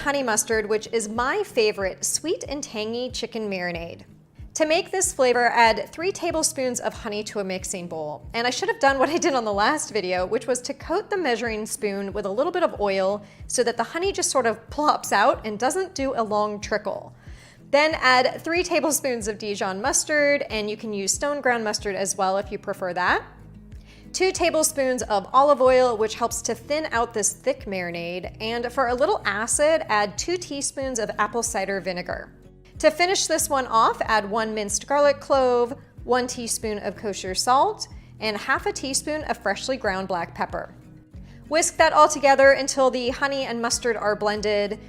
honey mustard, which is my favorite sweet and tangy chicken marinade. To make this flavor, add 3 tablespoons of honey to a mixing bowl. And I should have done what I did on the last video, which was to coat the measuring spoon with a little bit of oil so that the honey just sort of plops out and doesn't do a long trickle. Then add 3 tablespoons of Dijon mustard, and you can use stone ground mustard as well if you prefer that. 2 tablespoons of olive oil, which helps to thin out this thick marinade. And for a little acid, add 2 teaspoons of apple cider vinegar. To finish this one off, add 1 minced garlic clove, 1 teaspoon of kosher salt, and half a teaspoon of freshly ground black pepper. Whisk that all together until the honey and mustard are blended.